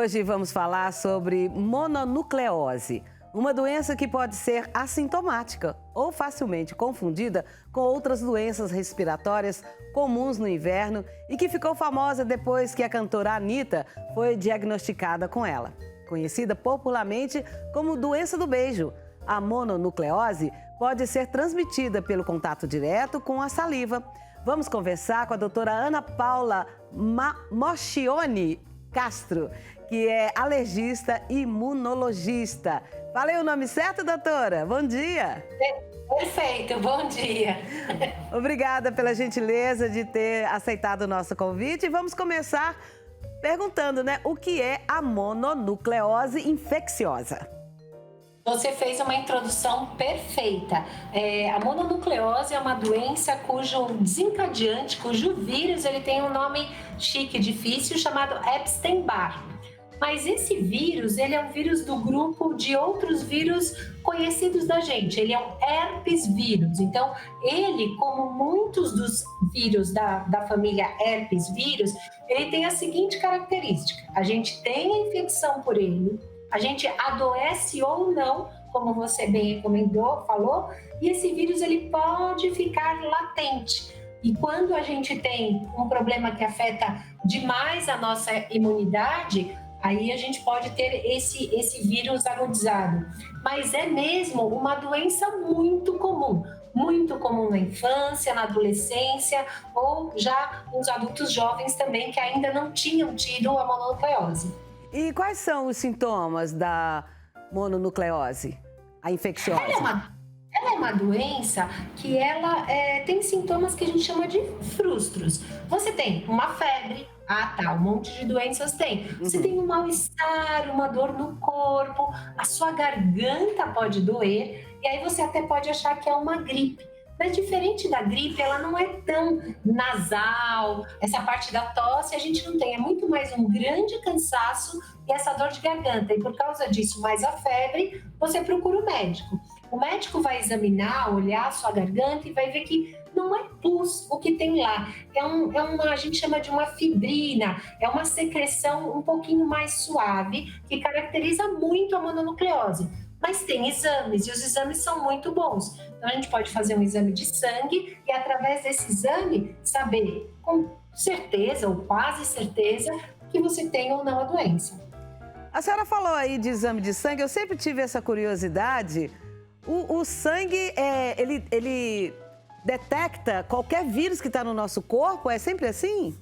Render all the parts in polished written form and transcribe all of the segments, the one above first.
Hoje vamos falar sobre mononucleose, uma doença que pode ser assintomática ou facilmente confundida com outras doenças respiratórias comuns no inverno e que ficou famosa depois que a cantora Anitta foi diagnosticada com ela. Conhecida popularmente como doença do beijo, a mononucleose pode ser transmitida pelo contato direto com a saliva. Vamos conversar com a doutora Ana Paula Moscioni Castro, que é alergista e imunologista. Falei o nome certo, doutora? Bom dia! Perfeito, bom dia! Obrigada pela gentileza de ter aceitado o nosso convite. E vamos começar perguntando, o que é a mononucleose infecciosa? Você fez uma introdução perfeita. A mononucleose é uma doença cujo desencadeante, cujo vírus, ele tem um nome chique, difícil, chamado Epstein-Barr. Mas esse vírus, ele é um vírus do grupo de outros vírus conhecidos da gente. Ele é um herpes vírus. Então, ele, como muitos dos vírus da família herpes vírus, ele tem a seguinte característica. A gente tem a infecção por ele, a gente adoece ou não, como você bem recomendou, falou, e esse vírus ele pode ficar latente. E quando a gente tem um problema que afeta demais a nossa imunidade, aí a gente pode ter esse vírus agudizado. Mas é mesmo uma doença muito comum na infância, na adolescência ou já nos adultos jovens também que ainda não tinham tido a mononucleose. E quais são os sintomas da mononucleose, a infecciosa? Ela é uma doença que ela tem sintomas que a gente chama de frustros. Você tem uma febre, um monte de doenças tem. Você tem um mal-estar, uma dor no corpo, a sua garganta pode doer e aí você até pode achar que é uma gripe. Mas diferente da gripe, ela não é tão nasal, essa parte da tosse a gente não tem, é muito mais um grande cansaço e essa dor de garganta. E por causa disso, mais a febre, você procura o médico. O médico vai examinar, olhar a sua garganta e vai ver que não é pus o que tem lá. A gente chama de uma fibrina, é uma secreção um pouquinho mais suave que caracteriza muito a mononucleose. Mas tem exames e os exames são muito bons. Então a gente pode fazer um exame de sangue e através desse exame saber com certeza ou quase certeza que você tem ou não a doença. A senhora falou aí de exame de sangue, eu sempre tive essa curiosidade. O sangue, ele detecta qualquer vírus que está no nosso corpo? É sempre assim?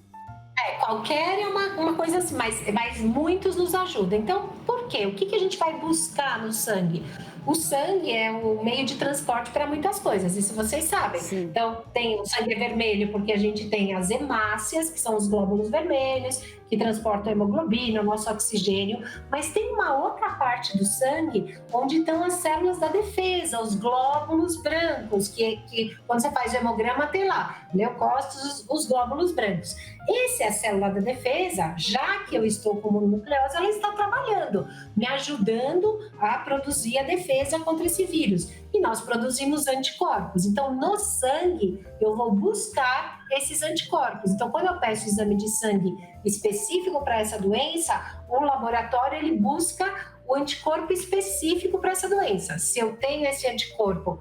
Qualquer é uma coisa assim, mas muitos nos ajudam. Então, por quê? O que a gente vai buscar no sangue? O sangue é o meio de transporte para muitas coisas, isso vocês sabem. Sim. Então, tem o sangue vermelho, porque a gente tem as hemácias, que são os glóbulos vermelhos, que transportam a hemoglobina, o nosso oxigênio, mas tem uma outra parte do sangue onde estão as células da defesa, os glóbulos brancos, que quando você faz o hemograma tem lá, leucócitos, os glóbulos brancos. Essa é a célula da defesa, já que eu estou com mononucleose, ela está trabalhando, me ajudando a produzir a defesa contra esse vírus. E nós produzimos anticorpos. Então, no sangue, eu vou buscar esses anticorpos. Então, quando eu peço exame de sangue específico para essa doença, o laboratório ele busca o anticorpo específico para essa doença. Se eu tenho esse anticorpo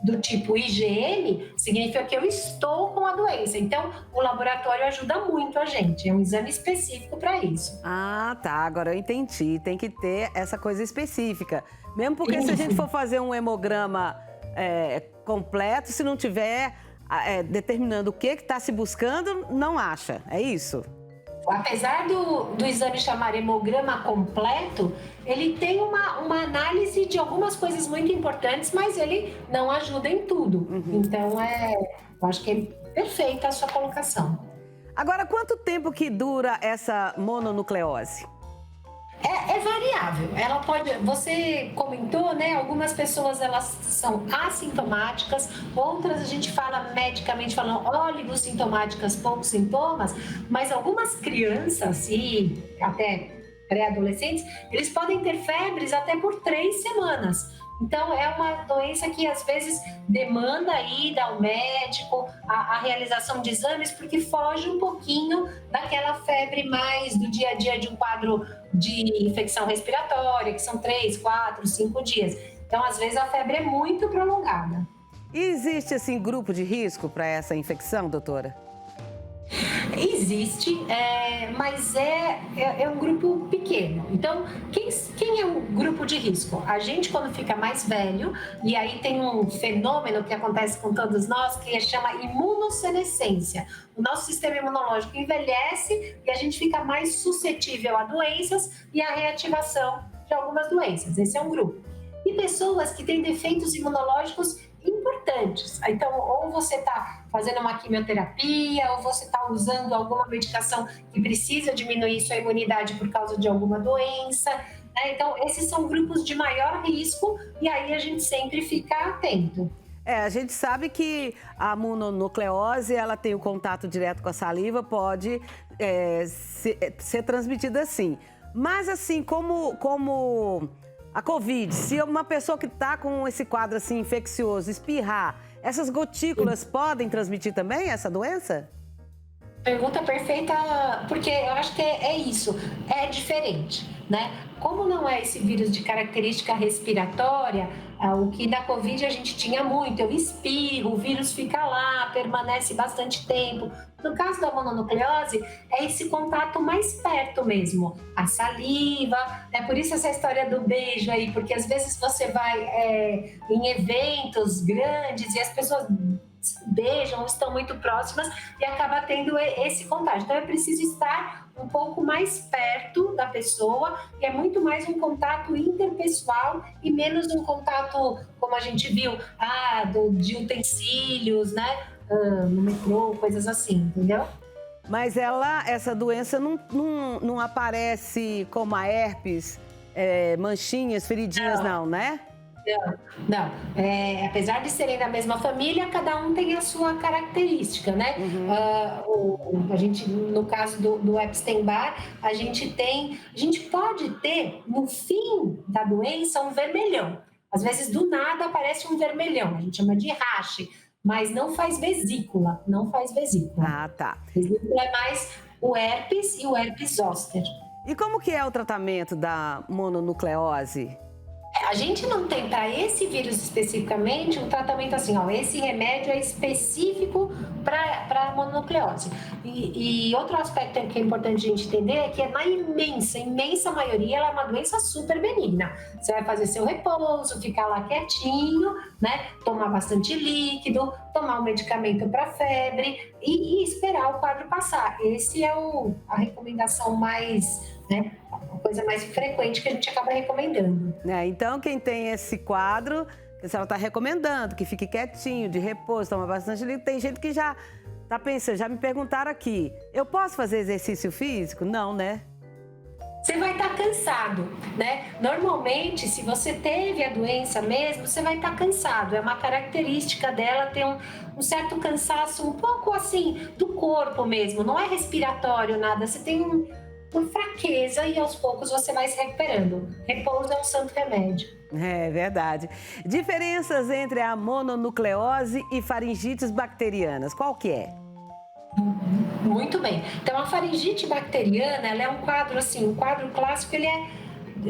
do tipo IgM, significa que eu estou com a doença. Então, o laboratório ajuda muito a gente. É um exame específico para isso. Ah, tá. Agora eu entendi. Tem que ter essa coisa específica. Mesmo porque se a gente for fazer um hemograma completo, se não tiver determinando o que está se buscando, não acha. É isso? Apesar do exame chamar hemograma completo, ele tem uma análise de algumas coisas muito importantes, mas ele não ajuda em tudo. Então, eu acho que é perfeita a sua colocação. Agora, quanto tempo que dura essa mononucleose? É variável. Ela pode, você comentou, algumas pessoas elas são assintomáticas, outras a gente fala medicamente falando oligossintomáticas, poucos sintomas, mas algumas crianças e até pré-adolescentes, eles podem ter febres até por 3 semanas. Então, é uma doença que às vezes demanda a ida ao médico, a realização de exames, porque foge um pouquinho daquela febre mais do dia a dia de um quadro de infecção respiratória, que são 3, 4, 5 dias. Então, às vezes, a febre é muito prolongada. E existe, assim, grupo de risco para essa infecção, doutora? Existe, mas é um grupo pequeno. Então, quem é o grupo de risco? A gente, quando fica mais velho, e aí tem um fenômeno que acontece com todos nós, que chama imunossenescência. O nosso sistema imunológico envelhece e a gente fica mais suscetível a doenças e a reativação de algumas doenças. Esse é um grupo. E pessoas que têm defeitos imunológicos importantes. Então, ou você está fazendo uma quimioterapia, ou você está usando alguma medicação que precisa diminuir sua imunidade por causa de alguma doença, né? Então, esses são grupos de maior risco e aí a gente sempre fica atento. A gente sabe que a mononucleose, ela tem o contato direto com a saliva, pode ser transmitida assim. Mas assim, como a Covid, se uma pessoa que está com esse quadro assim infeccioso espirrar, essas gotículas podem transmitir também essa doença? Pergunta perfeita, porque eu acho que é isso, é diferente, né? Como não é esse vírus de característica respiratória, o que na Covid a gente tinha muito, eu espirro, o vírus fica lá, permanece bastante tempo. No caso da mononucleose, é esse contato mais perto mesmo, a saliva, é por isso essa história do beijo aí, porque às vezes você vai em eventos grandes e as pessoas beijam, estão muito próximas e acaba tendo esse contágio. Então é preciso estar um pouco mais perto da pessoa e é muito mais um contato interpessoal e menos um contato, como a gente viu, de utensílios, né? No metrô, coisas assim, entendeu? Mas essa doença não aparece como a herpes, manchinhas, feridinhas, não, né? Não. Apesar de serem da mesma família, cada um tem a sua característica, né? A gente, no caso do Epstein-Barr, a gente pode ter, no fim da doença, um vermelhão. Às vezes, do nada, aparece um vermelhão, a gente chama de rache, mas não faz vesícula, Ah, tá. Vesícula é mais o herpes e o herpes zoster. E como que é o tratamento da mononucleose? A gente não tem para esse vírus especificamente um tratamento assim, esse remédio é específico para a mononucleose. E outro aspecto que é importante a gente entender é que na imensa maioria, ela é uma doença super benigna. Você vai fazer seu repouso, ficar lá quietinho, né? Tomar bastante líquido, tomar um medicamento para febre e esperar o quadro passar. Esse é a recomendação mais, né? Uma coisa mais frequente que a gente acaba recomendando. Então, quem tem esse quadro, que a senhora está recomendando, que fique quietinho, de repouso, toma bastante líquido, tem gente que já está pensando, já me perguntaram aqui, eu posso fazer exercício físico? Não, né? Você vai estar cansado, né? Normalmente, se você teve a doença mesmo, você vai estar cansado. É uma característica dela ter um certo cansaço, um pouco assim, do corpo mesmo. Não é respiratório, nada. Você tem uma fraqueza e aos poucos você vai se recuperando. Repouso é um santo remédio. É verdade. Diferenças entre a mononucleose e faringites bacterianas, qual que é? Muito bem. Então, a faringite bacteriana, ela é um quadro assim, um quadro clássico, ele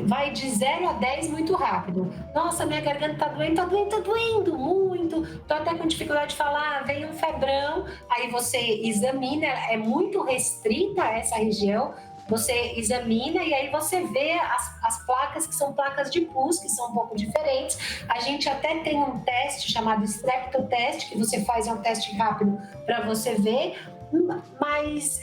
vai de 0 a 10 muito rápido. Nossa, minha garganta tá doendo muito. Tô até com dificuldade de falar, vem um febrão. Aí você examina, é muito restrita essa região. Você examina e aí você vê as placas, que são placas de pus, que são um pouco diferentes. A gente até tem um teste chamado streptoteste, que você faz um teste rápido para você ver, mas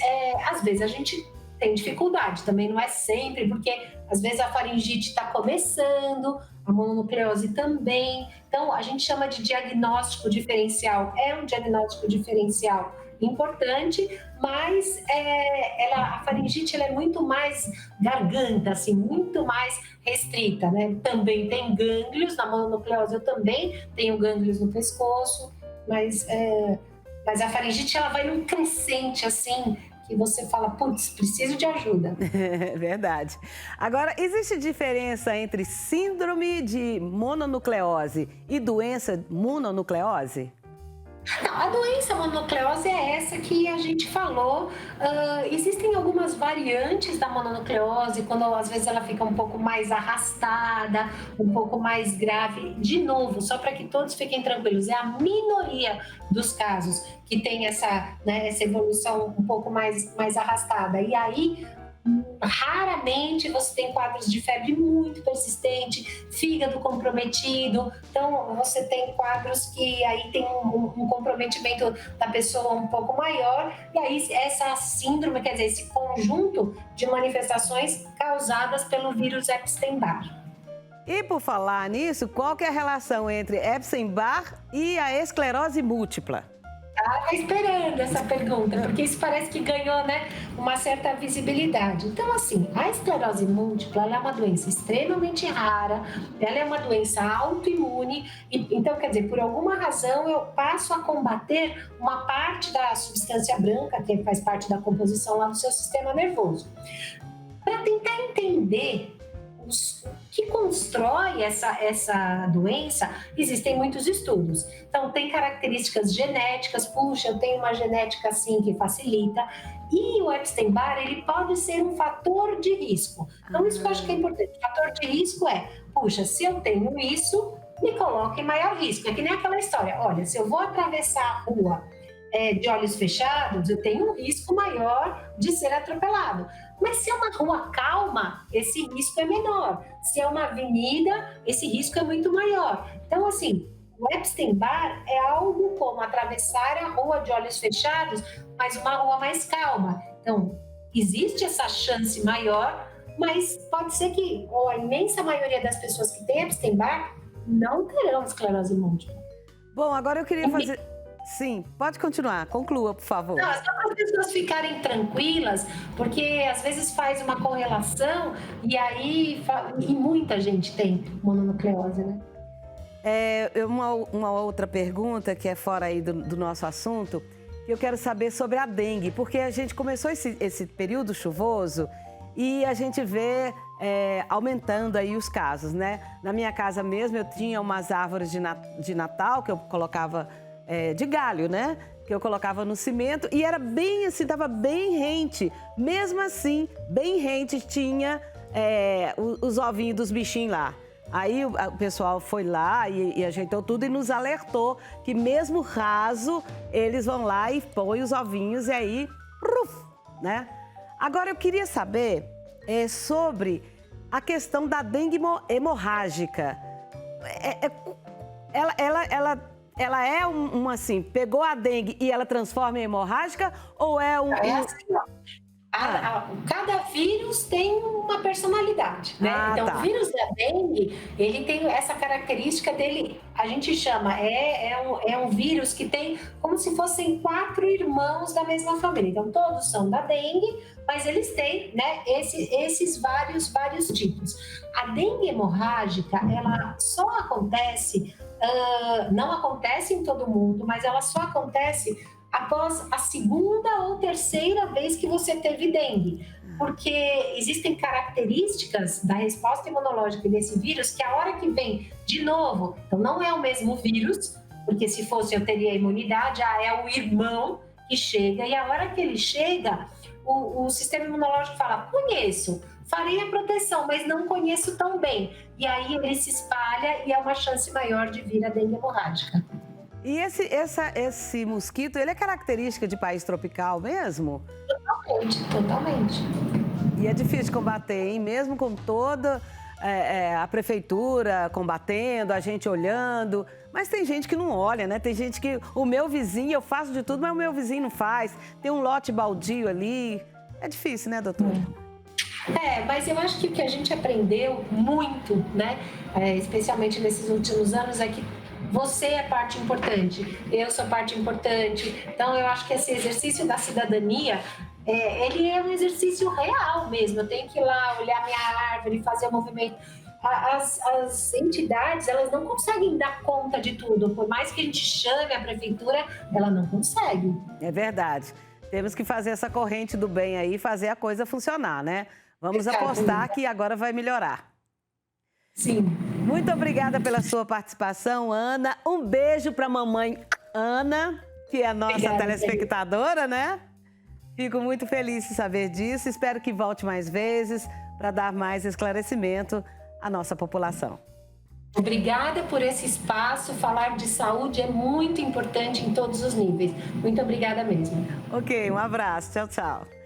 às vezes a gente tem dificuldade, também não é sempre, porque às vezes a faringite está começando, a mononucleose também. Então, a gente chama de diagnóstico diferencial, é um diagnóstico diferencial importante, mas a faringite ela é muito mais garganta, assim, muito mais restrita, né? Também tem gânglios, na mononucleose eu também tenho gânglios no pescoço, mas a faringite ela vai num crescente, assim, que você fala, putz, preciso de ajuda. É verdade. Agora, existe diferença entre síndrome de mononucleose e doença mononucleose? Não, a doença mononucleose é essa que a gente falou. Existem algumas variantes da mononucleose, quando às vezes ela fica um pouco mais arrastada, um pouco mais grave. De novo, só para que todos fiquem tranquilos, é a minoria dos casos que tem essa, né, essa evolução um pouco mais arrastada. E aí, raramente você tem quadros de febre muito persistente, fígado comprometido, então você tem quadros que aí tem um comprometimento da pessoa um pouco maior, e aí essa síndrome, quer dizer, esse conjunto de manifestações causadas pelo vírus Epstein-Barr. E por falar nisso, qual que é a relação entre Epstein-Barr e a esclerose múltipla? Estava esperando essa pergunta, porque isso parece que ganhou, né, uma certa visibilidade. Então, assim, a esclerose múltipla ela é uma doença extremamente rara, ela é uma doença autoimune, então, quer dizer, por alguma razão eu passo a combater uma parte da substância branca, que faz parte da composição lá do seu sistema nervoso. Para tentar entender o que constrói essa doença, existem muitos estudos. Então, tem características genéticas, puxa, eu tenho uma genética assim que facilita, e o Epstein-Barr, ele pode ser um fator de risco. Então, isso que eu acho que é importante. O fator de risco é, puxa, se eu tenho isso, me coloca em maior risco. É que nem aquela história, olha, se eu vou atravessar a rua de olhos fechados, eu tenho um risco maior de ser atropelado. Mas se é uma rua calma, esse risco é menor. Se é uma avenida, esse risco é muito maior. Então, assim, o Epstein-Barr é algo como atravessar a rua de olhos fechados, mas uma rua mais calma. Então, existe essa chance maior, mas pode ser que a imensa maioria das pessoas que têm Epstein-Barr não terão esclerose múltipla. Bom, agora eu queria fazer... Sim, pode continuar. Conclua, por favor. Não, é só para as pessoas ficarem tranquilas, porque às vezes faz uma correlação e aí e muita gente tem mononucleose, né? Uma outra pergunta que é fora aí do nosso assunto, que eu quero saber sobre a dengue, porque a gente começou esse período chuvoso e a gente vê aumentando aí os casos, né? Na minha casa mesmo eu tinha umas árvores de Natal que eu colocava de galho, né? Que eu colocava no cimento e era bem assim, tava bem rente. Mesmo assim, bem rente, tinha os ovinhos dos bichinhos lá. Aí o pessoal foi lá e ajeitou tudo e nos alertou que mesmo raso, eles vão lá e põem os ovinhos e aí, né? Agora eu queria saber sobre a questão da dengue hemorrágica. Ela é assim, pegou a dengue e ela transforma em hemorrágica ou é um... É assim, ó. Cada vírus tem uma personalidade, né? Então, tá. O vírus da dengue, ele tem essa característica dele, a gente chama, é um vírus que tem como se fossem 4 irmãos da mesma família. Então, todos são da dengue, mas eles têm, né, esses vários tipos. A dengue hemorrágica, ela só acontece, não acontece em todo mundo, mas ela só acontece após a segunda ou terceira vez que você teve dengue, porque existem características da resposta imunológica desse vírus que a hora que vem de novo, então não é o mesmo vírus, porque se fosse eu teria imunidade, é o irmão que chega, e a hora que ele chega, o sistema imunológico fala, conheço, farei a proteção, mas não conheço tão bem, e aí ele se espalha e é uma chance maior de vir a dengue hemorrágica. E esse mosquito, ele é característica de país tropical mesmo? Totalmente. E é difícil de combater, hein? Mesmo com toda a prefeitura combatendo, a gente olhando. Mas tem gente que não olha, né? Tem gente que... O meu vizinho, eu faço de tudo, mas o meu vizinho não faz. Tem um lote baldio ali. É difícil, né, doutora? Mas eu acho que o que a gente aprendeu muito, né? Especialmente nesses últimos anos, é que você é parte importante, eu sou parte importante. Então, eu acho que esse exercício da cidadania, ele é um exercício real mesmo. Eu tenho que ir lá, olhar minha árvore, fazer o movimento. As entidades, elas não conseguem dar conta de tudo. Por mais que a gente chame a prefeitura, ela não consegue. É verdade. Temos que fazer essa corrente do bem aí, fazer a coisa funcionar, né? Vamos apostar que agora vai melhorar. Sim. Muito obrigada pela sua participação, Ana. Um beijo para a mamãe Ana, que é a nossa telespectadora, né? Fico muito feliz de saber disso. Espero que volte mais vezes para dar mais esclarecimento à nossa população. Obrigada por esse espaço. Falar de saúde é muito importante em todos os níveis. Muito obrigada mesmo. Ok, um abraço. Tchau, tchau.